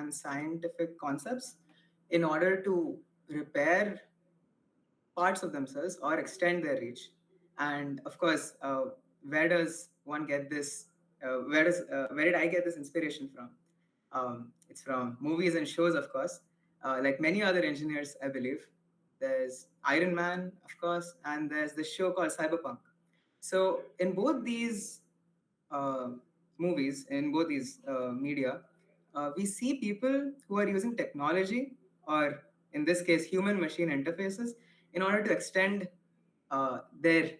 and scientific concepts in order to repair parts of themselves or extend their reach. And of course, where does one get this? Where did I get this inspiration from? It's from movies and shows, of course. Like many other engineers, I believe. There's Iron Man, of course, and there's this show called Cyberpunk. So in both these uh, movies, in both these media, we see people who are using technology, or in this case, human machine interfaces, in order to extend their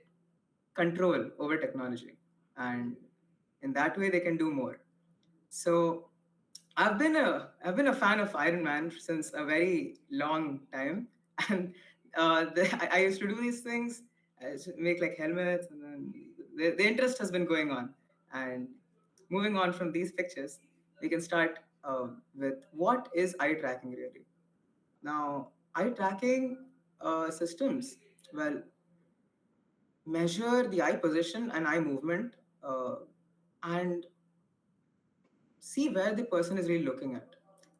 control over technology. And in that way, they can do more. So I've been a fan of Iron Man since a very long time, and I used to do these things, make like helmets, and then the interest has been going on. And moving on from these pictures, we can start with what is eye tracking really. Now, eye tracking systems, well, measure the eye position and eye movement, and see where the person is really looking at.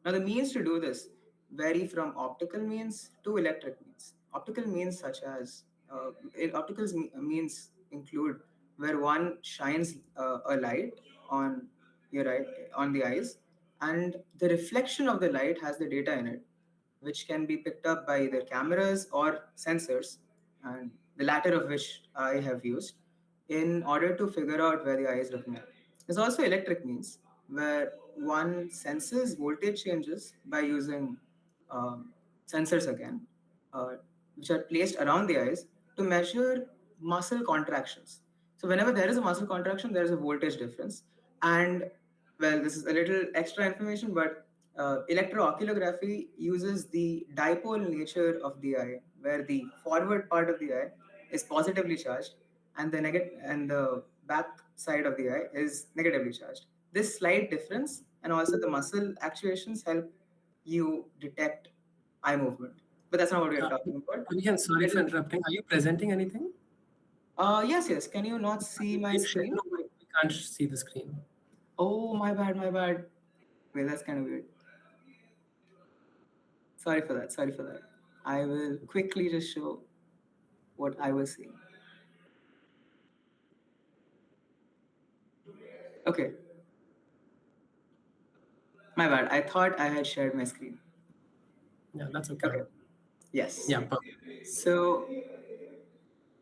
Now, the means to do this vary from optical means to electric means. Optical means such as means include where one shines a light on your eye, on the eyes, and the reflection of the light has the data in it, which can be picked up by either cameras or sensors, and the latter of which I have used in order to figure out where the eye is looking at. There's also electric means where one senses voltage changes by using sensors again, uh, which are placed around the eyes to measure muscle contractions. So whenever there is a muscle contraction, there is a voltage difference. And well, this is a little extra information, but electrooculography uses the dipole nature of the eye, where the forward part of the eye is positively charged, and the back side of the eye is negatively charged. This slight difference and also the muscle actuations help you detect eye movement. But that's not what we are Uh, talking about. Abhigyan, sorry for Little, interrupting. Are you presenting anything? yes, yes. Can you not see Can my you share? screen? No, we can't see the screen. Oh, my bad, my bad. Wait, that's kind of weird. Sorry for that. Sorry for that. I will quickly just show what I was seeing. Okay, my bad. I thought I had shared my screen. Yeah, that's okay. Okay, yes. Yeah, perfect. So,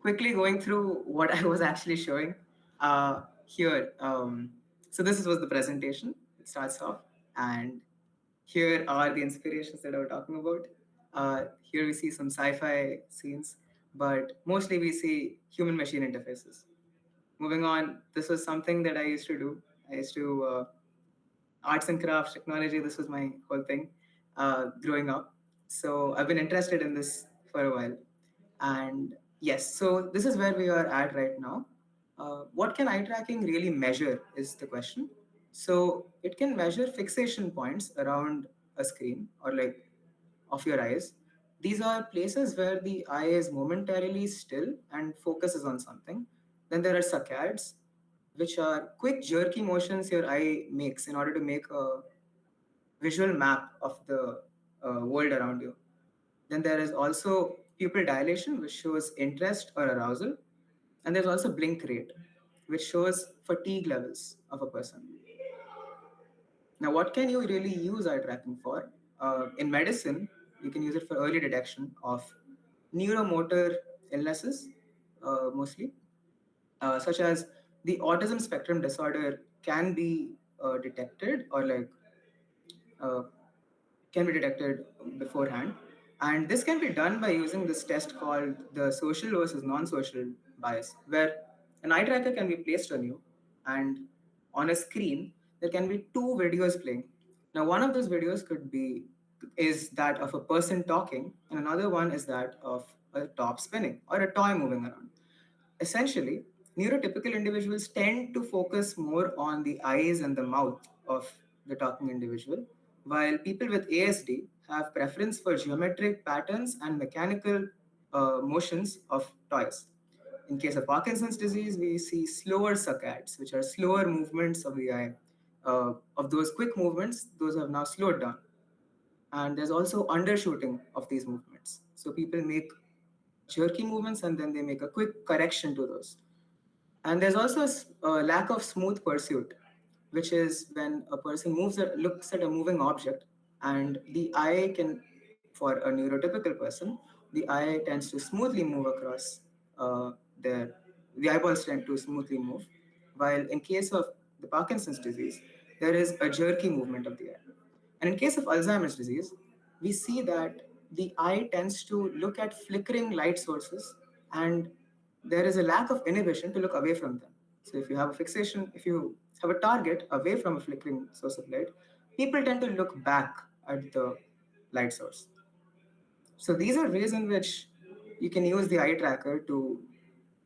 quickly going through what I was actually showing here. So, was the presentation. It starts off, and here are the inspirations that I was talking about. Here we see some sci fi scenes, but mostly we see human machine interfaces. Moving on, this was something that I used to do. I used to arts and crafts, technology. This was my whole thing growing up. So I've been interested in this for a while. And yes, so this is where we are at right now. What can eye tracking really measure is the question. So it can measure fixation points around a screen or like of your eyes. These are places where the eye is momentarily still and focuses on something. Then there are saccades, which are quick jerky motions your eye makes in order to make a visual map of the world around you. Then there is also pupil dilation, which shows interest or arousal. And there's also blink rate, which shows fatigue levels of a person. Now, what can you really use eye tracking for? In medicine, you can use it for early detection of neuromotor illnesses, mostly, such as the autism spectrum disorder can be detected or like uh, can be detected beforehand. And this can be done by using this test called the social versus non-social bias, where an eye tracker can be placed on you, and on a screen there can be two videos playing. Now, one of those videos could be is that of a person talking, and another one is that of a top spinning or a toy moving around. Essentially, neurotypical individuals tend to focus more on the eyes and the mouth of the talking individual, while people with ASD have preference for geometric patterns and mechanical motions of toys. In case of Parkinson's disease, we see slower saccades, which are slower movements of the eye, of those quick movements, those have now slowed down. And there's also undershooting of these movements. So people make jerky movements and then they make a quick correction to those. And there's also a lack of smooth pursuit, which is when a person looks at a moving object, and the eye can, for a neurotypical person, the eye tends to smoothly move across uh, their, the eyeballs tend to smoothly move, while in case of the Parkinson's disease, there is a jerky movement of the eye. And in case of Alzheimer's disease, we see that the eye tends to look at flickering light sources, and there is a lack of inhibition to look away from them. So if you have a fixation, if you have a target away from a flickering source of light, people tend to look back at the light source. So these are ways in which you can use the eye tracker to,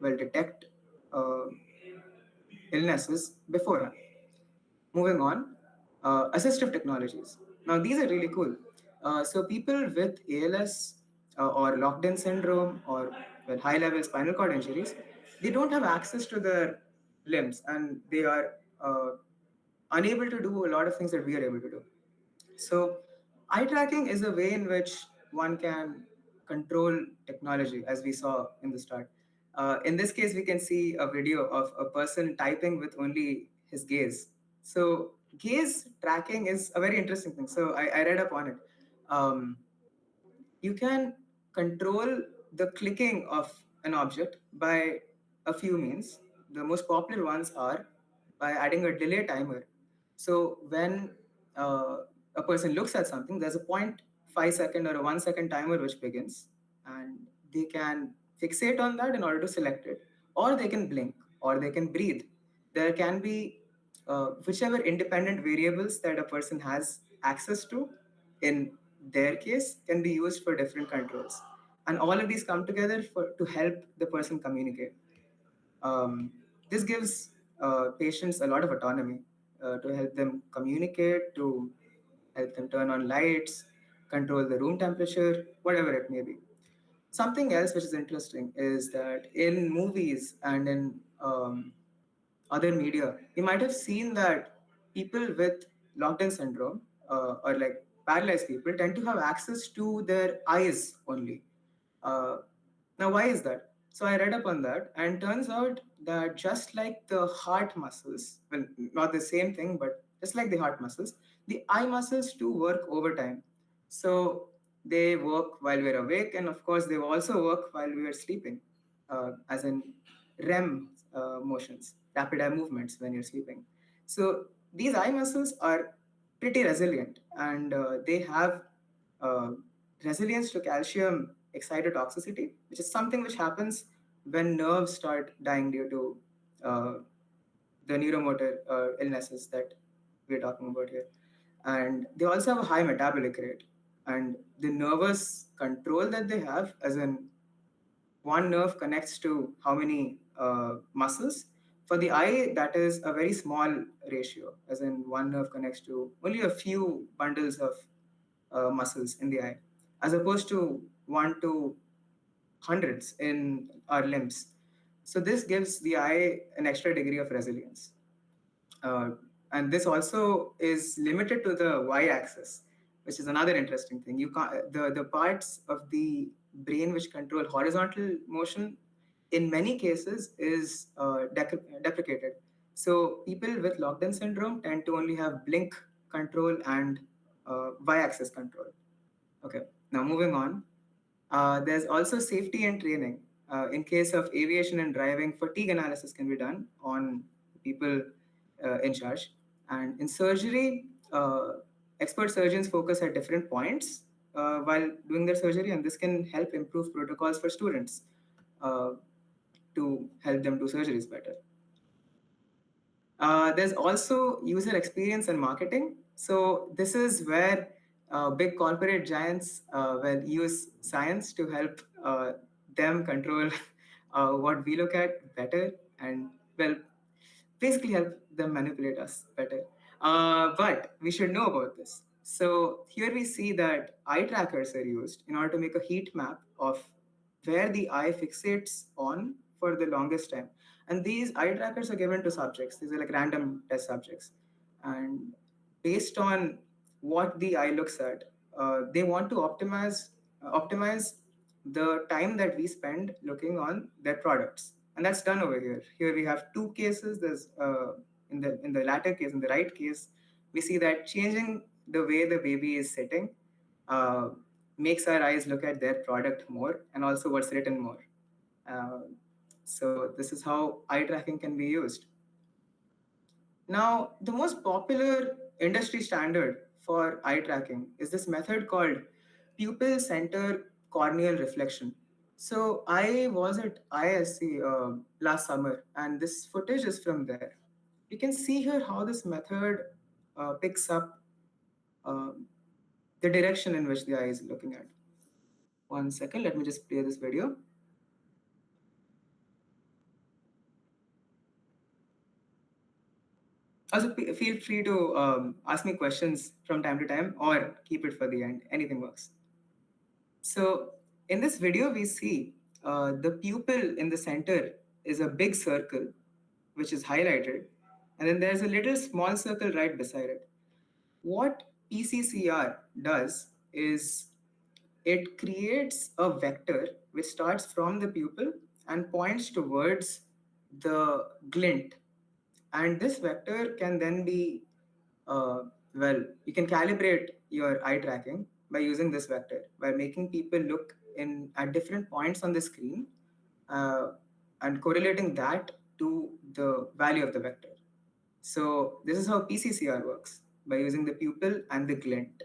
well, detect uh, illnesses beforehand. Moving on, assistive technologies. Now, these are really cool. So, people with ALS or locked in syndrome or well, high level spinal cord injuries, they don't have access to their limbs and they are unable to do a lot of things that we are able to do. So, eye tracking is a way in which one can control technology, as we saw in the start. In this case, we can see a video of a person typing with only his gaze. So, gaze tracking is a very interesting thing. So, I read up on it. Um, you can control the clicking of an object by a few means. The most popular ones are by adding a delay timer. So when uh, a person looks at something, there's a 0.5 second or a 1 second timer which begins, and they can fixate on that in order to select it, or they can blink, or they can breathe. There can be whichever independent variables that a person has access to in their case can be used for different controls, and all of these come together to help the person communicate. This gives patients a lot of autonomy to help them communicate, to help them turn on lights, control the room temperature, whatever it may be. Something else which is interesting is that in movies and in other media, you might have seen that people with locked in syndrome or like paralyzed people tend to have access to their eyes only. Uh, Now, why is that? So I read up on that, and turns out that just like the heart muscles, well, not the same thing, but just like the heart muscles, the eye muscles too work overtime. So they work while we're awake, and of course, they also work while we are sleeping, as in REM motions, rapid eye movements when you're sleeping. So these eye muscles are pretty resilient, and they have uh, resilience to calcium excitotoxicity, which is something which happens when nerves start dying due to uh, the neuromotor illnesses that we're talking about here. And they also have a high metabolic rate. And the nervous control that they have, as in one nerve connects to how many muscles. For the eye, that is a very small ratio, as in one nerve connects to only a few bundles of muscles in the eye, as opposed to one to hundreds in our limbs. So this gives the eye an extra degree of resilience. Uh, and this also is limited to the y-axis, which is another interesting thing. You can't, the parts of the brain which control horizontal motion, in many cases, is deprecated. So people with locked-in syndrome tend to only have blink control and y-axis control. Okay, now moving on. There's also safety and training. In case of aviation and driving, fatigue analysis can be done on people in charge. And in surgery, expert surgeons focus at different points while doing their surgery, and this can help improve protocols for students uh, to help them do surgeries better. There's also user experience and marketing. So this is where big corporate giants will use science to help them control what we look at better, and well, basically help them manipulate us better. But we should know about this. So here we see that eye trackers are used in order to make a heat map of where the eye fixates on for the longest time. And these eye trackers are given to subjects. These are like random test subjects. and based on what the eye looks at, they want to optimize the time that we spend looking on their products, and that's done over here. Here we have two cases. There's in the latter case, in the right case, we see that changing the way the baby is sitting uh, makes our eyes look at their product more, and also what's written more. Uh, so this is how eye tracking can be used. Now, the most popular industry standard for eye tracking is this method called pupil center corneal reflection. So I was at ISC last summer, and this footage is from there. You can see here how this method picks up um the direction in which the eye is looking at. One second, let me just play this video. Also, feel free to ask me questions from time to time or keep it for the end. Anything works. So, in this video, we see the pupil in the center is a big circle which is highlighted, and then there's a little small circle right beside it. What PCCR does is it creates a vector which starts from the pupil and points towards the glint, and this vector can then be well, you can calibrate your eye tracking by using this vector, by making people look in at different points on the screen uh, and correlating that to the value of the vector. So this is how PCCR works, by using the pupil and the glint.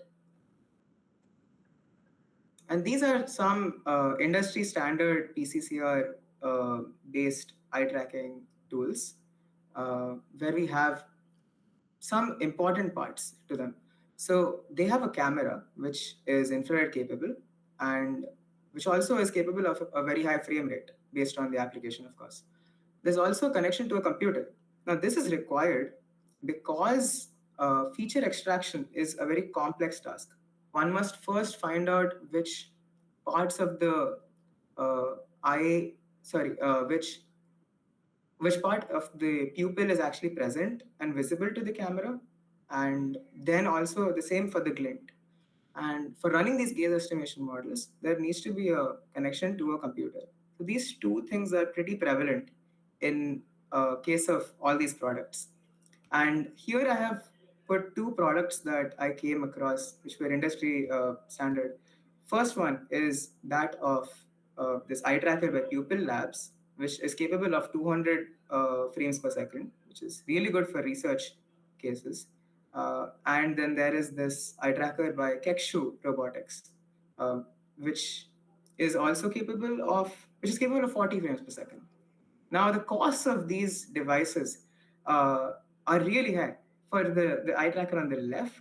And these are some industry standard PCCR based eye tracking tools where we have some important parts to them. So they have a camera which is infrared capable and which also is capable of a very high frame rate based on the application, of course. There's also a connection to a computer. Now, this is required because feature extraction is a very complex task. One must first find out which parts of the uh, eye, sorry, which part of the pupil is actually present and visible to the camera, and then also the same for the glint. And for running these gaze estimation models, there needs to be a connection to a computer. So these two things are pretty prevalent in case of all these products. And here I have put two products that I came across, which were industry standard. First one is that of this eye tracker by Pupil Labs, which is capable of 200 frames per second, which is really good for research cases. And then there is this eye tracker by Kekshu Robotics, uh, which is also which is capable of 40 frames per second. Now, the costs of these devices uh, are really high. For the eye tracker on the left,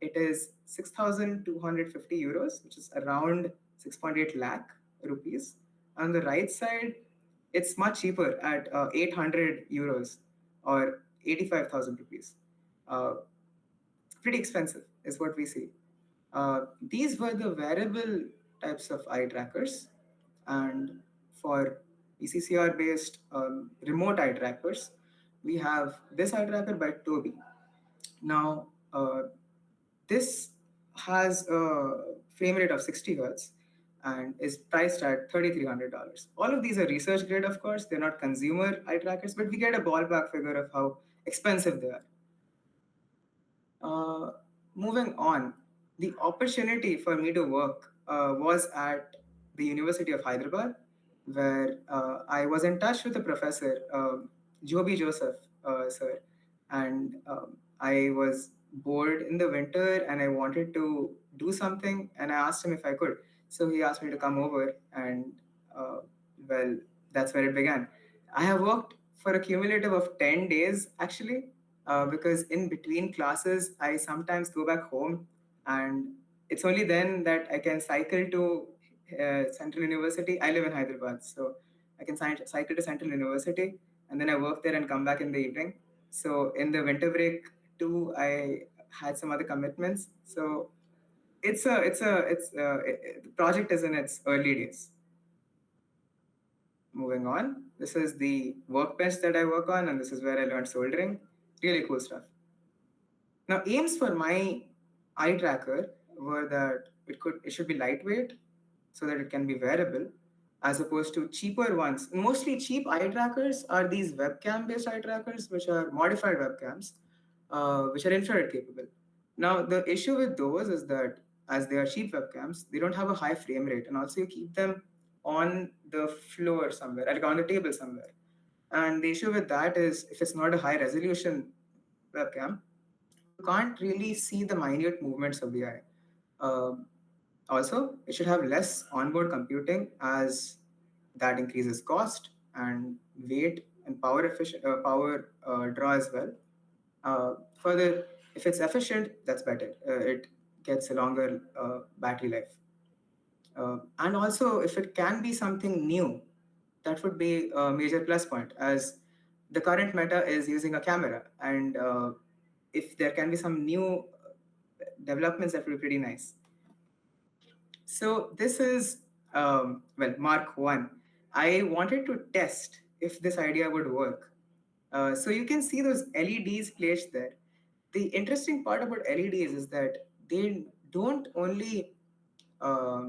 it is 6,250 euros, which is around 6.8 lakh rupees. On the right side, it's much cheaper at 800 euros or 85,000 rupees. Uh, Pretty expensive, is what we see. These were the wearable types of eye trackers, and for PCCR based remote eye trackers, we have this eye tracker by Toby. Now, this has a frame rate of 60 hertz and is priced at $3,300. All of these are research grade, of course, they're not consumer eye trackers, but we get a ballpark figure of how expensive they are. Uh, Moving on, the opportunity for me to work was at the University of Hyderabad, where I was in touch with a professor, Joby Joseph, sir, and I was bored in the winter and I wanted to do something, and I asked him if I could. So he asked me to come over, and uh, well, that's where it began. I have worked for a cumulative of 10 days actually, because in between classes, I sometimes go back home, and it's only then that I can cycle to Central University. I live in Hyderabad, so I can cycle to Central University, and then I work there and come back in the evening. So in the winter break too, I had some other commitments. So the project is in its early days. Moving on, this is the workbench that I work on, and this is where I learned soldering. Really cool stuff. Now, aims for my eye tracker were that it should be lightweight so that it can be wearable, as opposed to cheaper ones. Mostly cheap eye trackers are these webcam based eye trackers, which are modified webcams, which are infrared capable. Now, the issue with those is that as they are cheap webcams, they don't have a high frame rate, and also you keep them on the floor somewhere, like on the table somewhere. And the issue with that is if it's not a high resolution webcam, you can't really see the minute movements of the eye. Um, Also, it should have less onboard computing as that increases cost and weight and power draw as well. Further, if it's efficient, that's better. It gets a longer battery life. And also, if it can be something new, that would be a major plus point, as the current meta is using a camera. And if there can be some new developments, that would be pretty nice. So this is well, Mark 1. I wanted to test if this idea would work. So you can see those LEDs placed there. The interesting part about LEDs is that they don't only uh,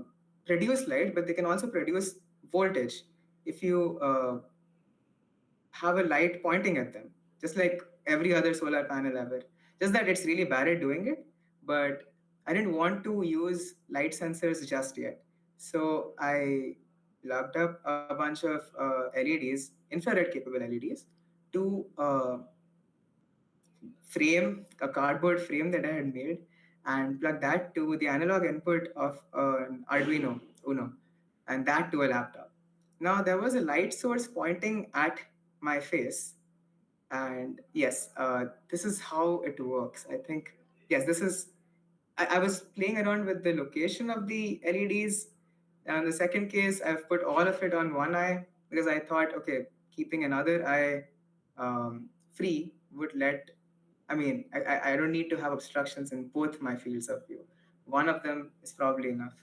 produce light, but they can also produce voltage. If you have a light pointing at them, just like every other solar panel ever. Just that it's really bad at doing it, but I didn't want to use light sensors just yet. So I plugged up a bunch of LEDs, infrared capable LEDs, to frame, a cardboard frame that I had made, and plug that to the analog input of an Arduino Uno, and that to a laptop. Now there was a light source pointing at my face, and yes, this is how it works. I think yes, this is. I was playing around with the location of the LEDs. And the second case, I've put all of it on one eye because I thought, okay, keeping another eye free would let. I mean, I don't need to have obstructions in both my fields of view. One of them is probably enough.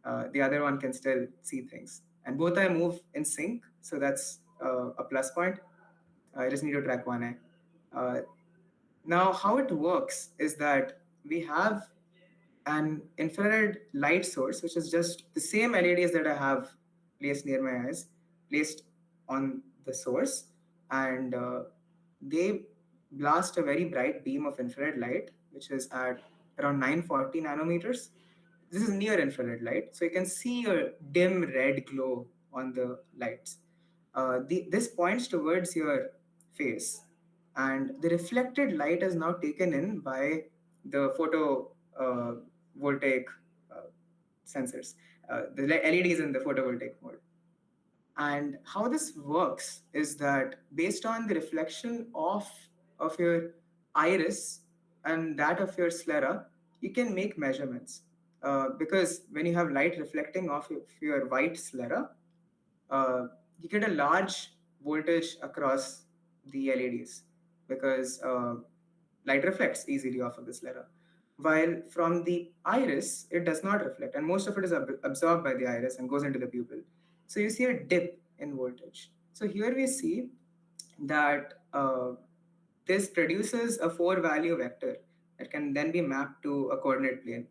The other one can still see things, and both eye move in sync, so that's a plus point. I just need to track one eye. Uh, Now, how it works is that we have an infrared light source, which is just the same LEDs that I have placed near my eyes, placed on the source, and they blast a very bright beam of infrared light, which is at around 940 nanometers. This is near infrared light, so you can see a dim red glow on the lights. This points towards your face, and the reflected light is now taken in by the photo voltaic uh, sensors, the LEDs in the photovoltaic mode. And how this works is that based on the reflection of your iris and that of your sclera, you can make measurements. Because when you have light reflecting off of your white sclera, uh, you get a large voltage across the LEDs because light reflects easily off of this letter. While from the iris, it does not reflect, and most of it is absorbed by the iris and goes into the pupil. So you see a dip in voltage. So here we see that this produces a four value vector that can then be mapped to a coordinate plane.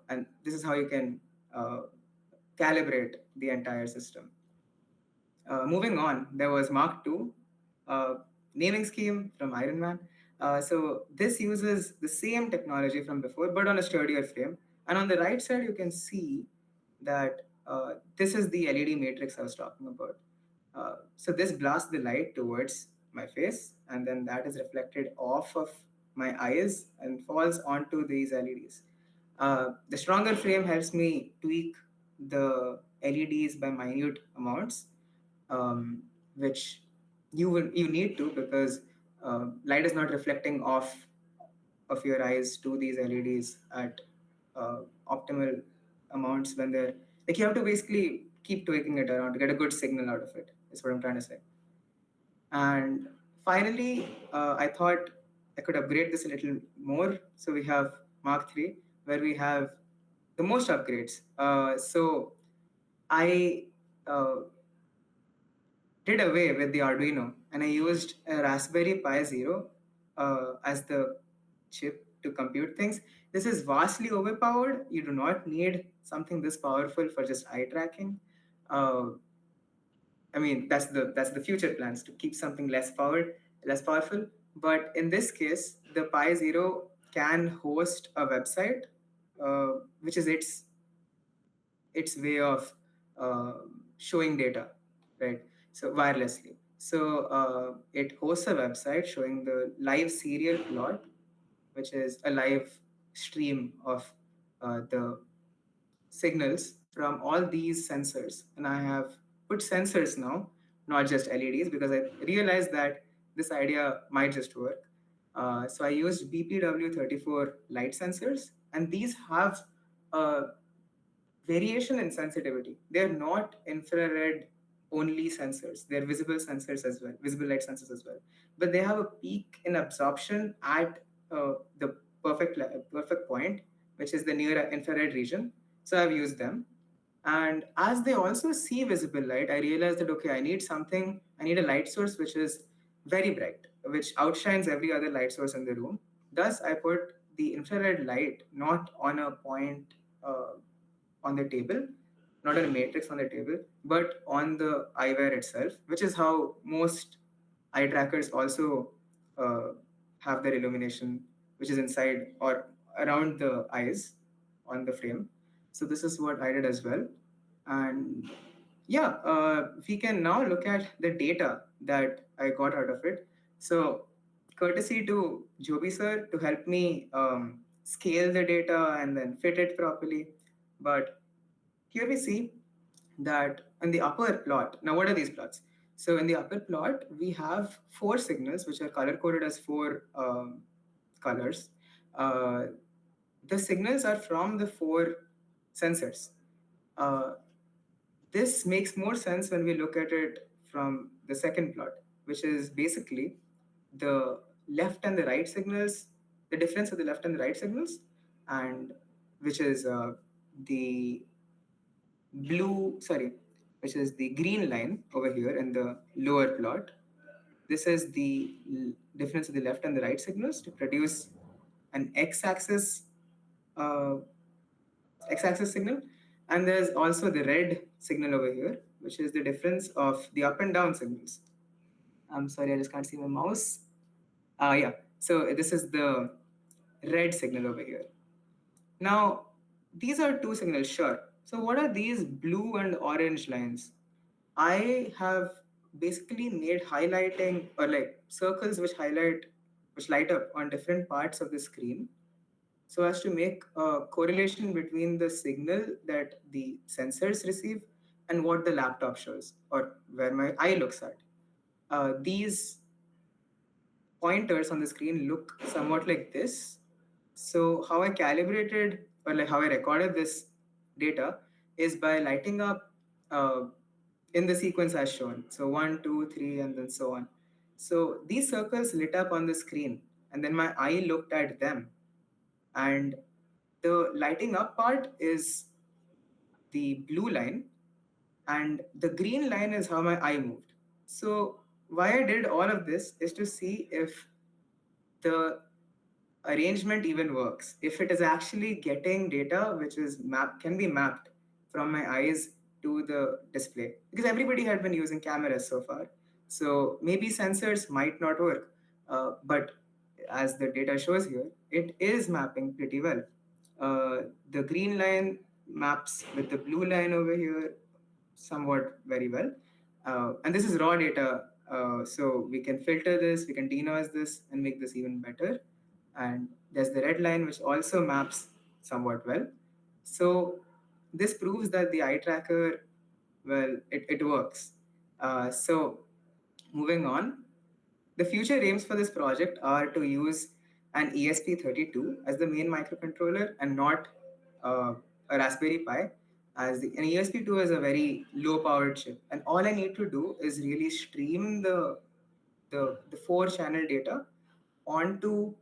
And this is how you can uh, calibrate the entire system. Moving on, there was Mark II, uh, naming scheme from Iron Man. So this uses the same technology from before, but on a sturdier frame. And on the right side, you can see that this is the LED matrix I was talking about. So this blasts the light towards my face, and then that is reflected off of my eyes and falls onto these LEDs. The stronger frame helps me tweak the LEDs by minute amounts, um, which you need to because light is not reflecting off of your eyes to these LEDs at optimal amounts when they're like you have to basically keep tweaking it around to get a good signal out of it. Is what I'm trying to say. And finally, I thought I could upgrade this a little more. So we have Mark III, where we have the most upgrades. So I uh, did away with the Arduino and I used a Raspberry Pi Zero as the chip to compute things. This is vastly overpowered. You do not need something this powerful for just eye tracking. Uh, I mean, that's the future plans to keep something less powerful. But in this case, the Pi Zero can host a website, which is its way of uh, showing data, right? So wirelessly. So it hosts a website showing the live serial plot, which is a live stream of the signals from all these sensors. And I have put sensors now, not just LEDs, because I realized that this idea might just work. So I used BPW34 light sensors, and these have a variation in sensitivity. They're not infrared only sensors. They're visible sensors as well, visible light sensors as well. But they have a peak in absorption at the perfect point, which is the near infrared region. So I've used them. And as they also see visible light, I realized that okay, I need a light source which is very bright, which outshines every other light source in the room. Thus, I put the infrared light not on a point on the table, not on a matrix on the table, but on the eyewear itself, which is how most eye trackers also uh, have their illumination, which is inside or around the eyes on the frame. So this is what I did as well. And yeah, we can now look at the data that I got out of it. So courtesy to Joby sir to help me scale the data and then fit it properly. But here we see that in the upper plot, now what are these plots? So in the upper plot, we have four signals which are color coded as four colors. Uh, the signals are from the four sensors. Uh, this makes more sense when we look at it from the second plot, which is basically the left and the right signals, the difference of the left and the right signals, and which is the which is the green line over here in the lower plot. This is the difference of the left and the right signals to produce an uh, x-axis signal. And there's also the red signal over here, which is the difference of the up and down signals. I'm sorry, I just can't see my mouse. Yeah, so this is the red signal over here. Now, these are two signals, sure. So what are these blue and orange lines? I have basically made highlighting or like circles which light up on different parts of the screen so as to make a correlation between the signal that the sensors receive and what the laptop shows or where my eye looks at. These pointers on the screen look somewhat like this. So how I calibrated or like how I recorded this data is by lighting up uh, in the sequence as shown. So one, two, three, and then so on. So these circles lit up on the screen, and then my eye looked at them. And the lighting up part is the blue line, and the green line is how my eye moved. So why I did all of this is to see if the arrangement even works. If it is actually getting data which is can be mapped from my eyes to the display, because everybody had been using cameras so far, so maybe sensors might not work, but as the data shows here, it is mapping pretty well. The green line maps with the blue line over here somewhat very well. And this is raw data, so we can filter this, we can denoise this, and make this even better. And there's the red line, which also maps somewhat well. So this proves that the eye tracker, well, it works. So moving on, the future aims for this project are to use an ESP32 as the main microcontroller and not a Raspberry Pi. An ESP2 is a very low powered chip, and all I need to do is really stream the four channel data onto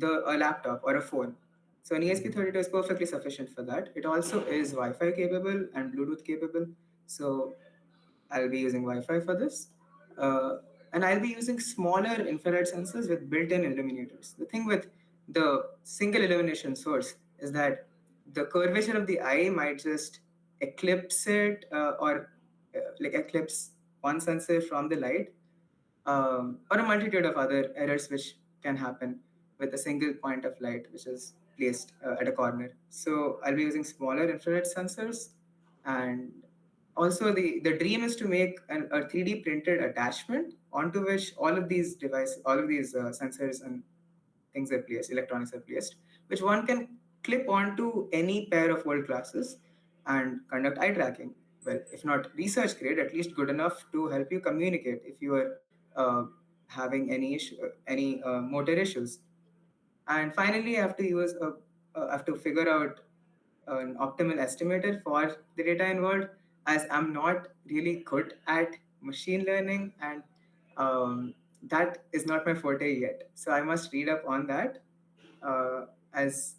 a laptop or a phone. So an ESP32 is perfectly sufficient for that. It also is Wi-Fi capable and Bluetooth capable. So I'll be using Wi-Fi for this. Uh, and I'll be using smaller infrared sensors with built-in illuminators. The thing with the single illumination source is that the curvature of the eye might just eclipse it or like eclipse one sensor from the light, or a multitude of other errors which can happen with a single point of light which is placed at a corner. So I'll be using smaller infrared sensors, and also the dream is to make a 3D printed attachment onto which all of these sensors and things are placed, electronics are placed, which one can clip onto any pair of world glasses and conduct eye tracking. Well, if not research grade, at least good enough to help you communicate if you are having any motor issues. And finally, I have to figure out an optimal estimator for the data involved, as I'm not really good at machine learning, and that is not my forte yet. So I must read up on that, as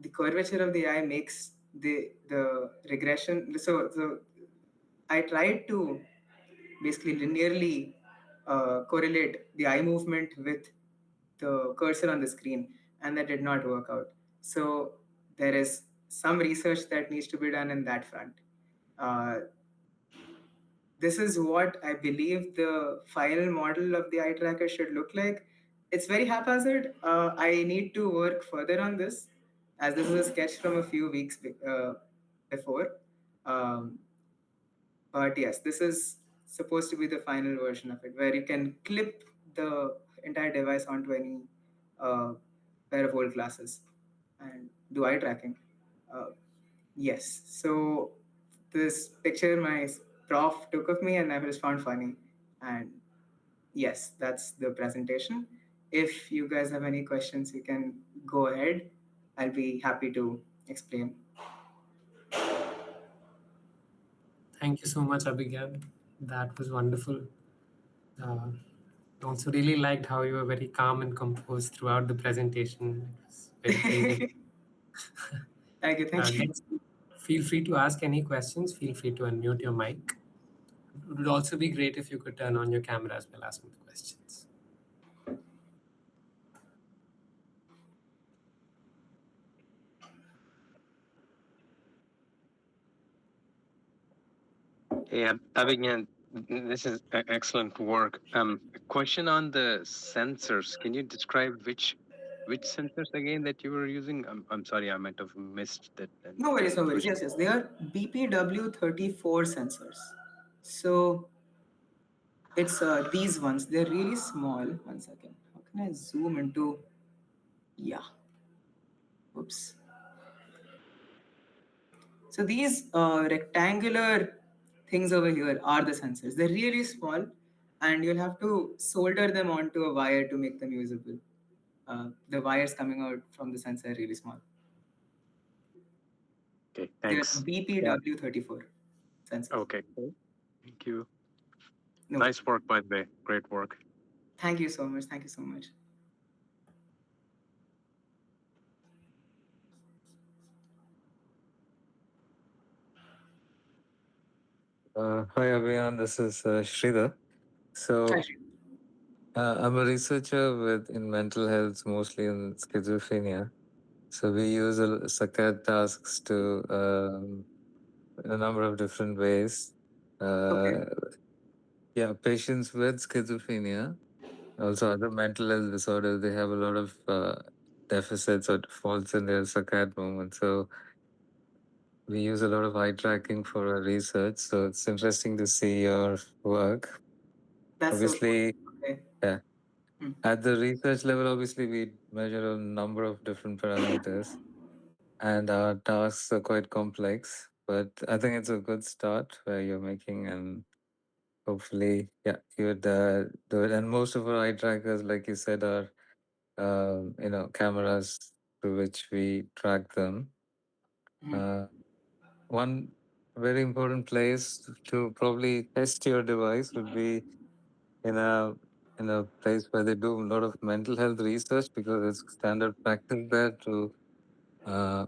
the curvature of the eye makes the regression. So I tried to basically linearly correlate the eye movement with the cursor on the screen, and that did not work out. So there is some research that needs to be done in that front. Uh, this is what I believe the final model of the eye tracker should look like. It's very haphazard. I need to work further on this, as this is a sketch from a few weeks before. Um, but yes, this is supposed to be the final version of it, where you can clip the entire device onto any uh, pair of old glasses and do eye tracking. Uh, yes, so this picture my prof took of me and I just found funny. And yes, that's the presentation. If you guys have any questions, you can go ahead. I'll be happy to explain. Thank you so much, Abhigyan. That was wonderful. Uh, also really liked how you were very calm and composed throughout the presentation. It was very clear. Thank you, thank you. Next, feel free to ask any questions. Feel free to unmute your mic. It would also be great if you could turn on your camera as well, asking the questions. Hey, Abhigyan, this is excellent work. A question on the sensors. Can you describe which sensors again that you were using? I'm sorry, I might have missed that. No worries, no worries. Which, Yes, yes. They are BPW34 sensors. So it's these ones. They're really small. One second. How can I zoom into? Yeah. Oops. So these rectangular things over here are the sensors. They're really small, and you'll have to solder them onto a wire to make them usable. The wires coming out from the sensor are really small. okay, They're thanks. Yeah. BPW34 sensors. Okay, cool. Thank you. No, Nice work, by the way. Great work. thank you so much. Thank you so much. Hi everyone, this is Sridhar. Hi, So Shri. I'm a researcher in mental health, mostly in schizophrenia. So we use saccade tasks to in a number of different ways. Okay, Uh, yeah, patients with schizophrenia, also other mental health disorders, they have a lot of deficits or faults in their saccade movement. So we use a lot of eye tracking for our research. So it's interesting to see your work. that's so cool. Obviously, Okay. yeah. Hmm. At the research level, obviously, we measure a number of different parameters, and our tasks are quite complex. But I think it's a good start where you're making, and hopefully, yeah, you would do it. And most of our eye trackers, like you said, are cameras through which we track them. Hmm. Uh, One very important place to probably test your device would be in a place where they do a lot of mental health research, because it's standard practice there to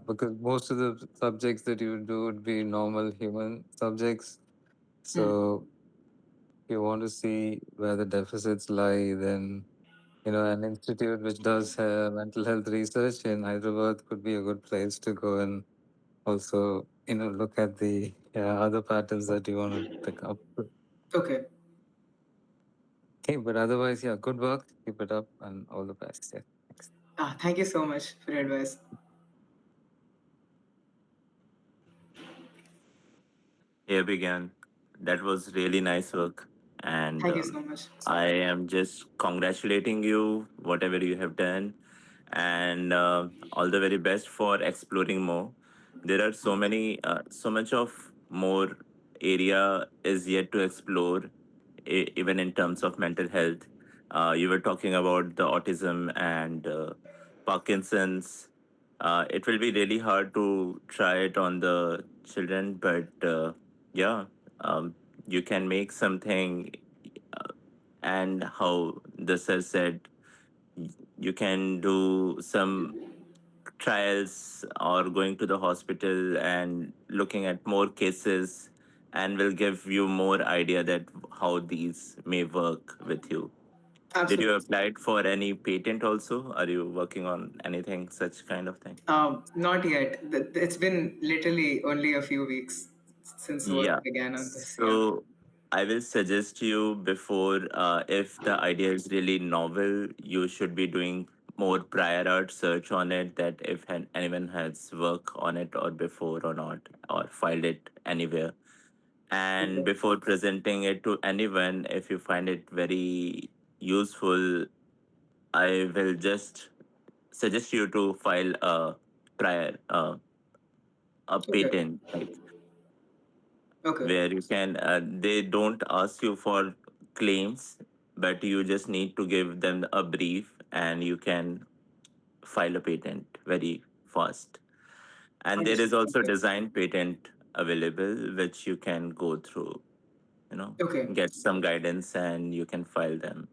because most of the subjects that you would do would be normal human subjects. Hmm. So if you want to see where the deficits lie, then an institute which does mental health research in Hyderabad could be a good place to go and also, look at the other patterns that you want to pick up. Okay. Okay, but otherwise, yeah, good work. Keep it up and all the best. Yeah, thanks. Thank you so much for your advice. Here began. That was really nice work. And Thank you so much. I am just congratulating you, whatever you have done, and all the very best for exploring more. There are so much of more area is yet to explore, even in terms of mental health. You were talking about the autism and Parkinson's. It will be really hard to try it on the children, but yeah, um, you can make something. And how this has said, you can do some trials or going to the hospital and looking at more cases, and will give you more idea that how these may work with you. Did you Absolutely. apply it for any patent also? Are you working on anything such kind of thing? Not yet. It's been literally only a few weeks since work Yeah. began on this. Yeah. So I will suggest you before, if the idea is really novel, you should be doing more prior art search on it, that if anyone has work on it or before or not, or filed it anywhere. And Okay. before presenting it to anyone, if you find it very useful, I will just suggest you to file a Okay. patent, like, Okay. where you can, they don't ask you for claims, but you just need to give them a brief and you can file a patent very fast. And there is Understood. also Okay. design patent available, which you can go through, Okay. get some guidance and you can file them.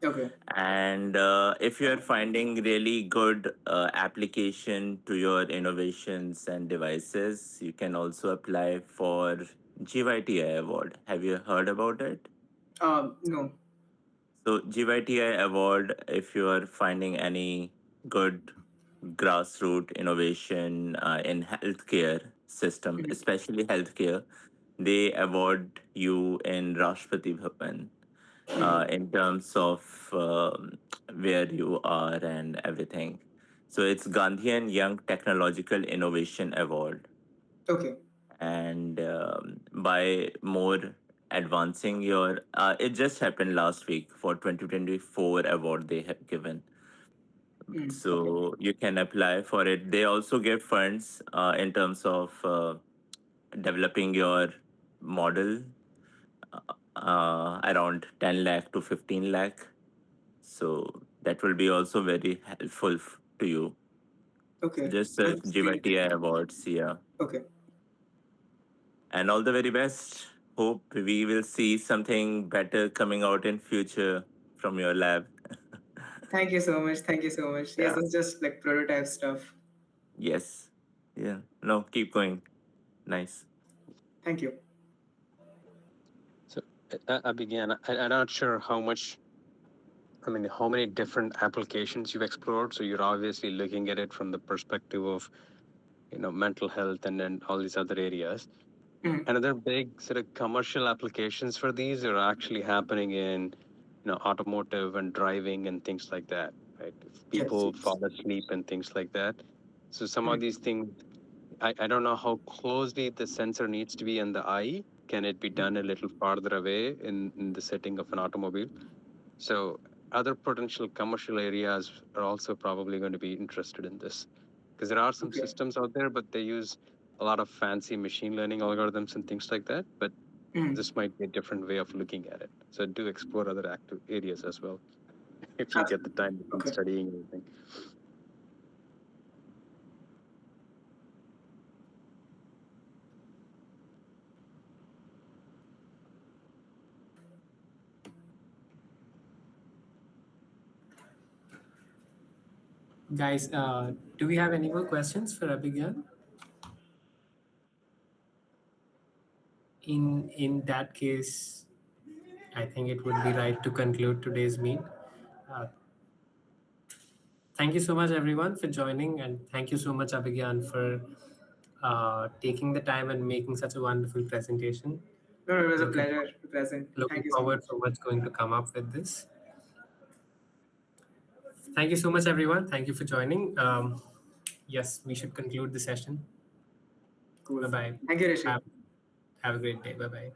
Okay. And if you're finding really good application to your innovations and devices, you can also apply for GYTI award. Have you heard about it? No. So GYTI award, if you are finding any good grassroots innovation in healthcare system, Mhm. especially healthcare, they award you in Rashtrapati Bhavan, in terms of where you are and everything. So it's Gandhian Young Technological Innovation Award. Okay. And by more advancing your, it just happened last week for 2024 award they have given. Okay. So you can apply for it. They also give funds in terms of developing your model, around 10 lakh to 15 lakh. So that will be also very helpful to you. So Okay. just I'm search just really GYTI taking. awards, yeah. Okay. And all the very best. Hope we will see something better coming out in future from your lab. Thank you so much. Thank you so much. Yes, Yeah. it's just like prototype stuff. Yes. Yeah. No, keep going. Nice. Thank you. So I began. I'm not sure how much. I mean, how many different applications you've explored. So you're obviously looking at it from the perspective of mental health and then all these other areas. Mm. Another big sort of commercial applications for these are actually happening in automotive and driving and things like that, right? If Yes. people fall asleep and things like that. So some of Mm. these things, I don't know how closely the sensor needs to be in the eye. Can it be done a little farther away in the setting of an automobile? So other potential commercial areas are also probably going to be interested in this, because there are some Okay. systems out there, but they use a lot of fancy machine learning algorithms and things like that. But Mm. this might be a different way of looking at it. So do explore other active areas as well if you get the Absolutely. time between Okay. studying anything. Guys, do we have any more questions for Abhigyan? In that case, I think it would be right to conclude today's meet. Thank you so much, everyone, for joining, and thank you so much, Abhigyan, for taking the time and making such a wonderful presentation. No, it was a Looking, pleasure to present. looking Thank you so forward much. for what's going to come up with this. Thank you so much, everyone. Thank you for joining. Yes, we should conclude the session. Cool. Bye bye. Thank you, Rishi. Have a great day. Bye bye.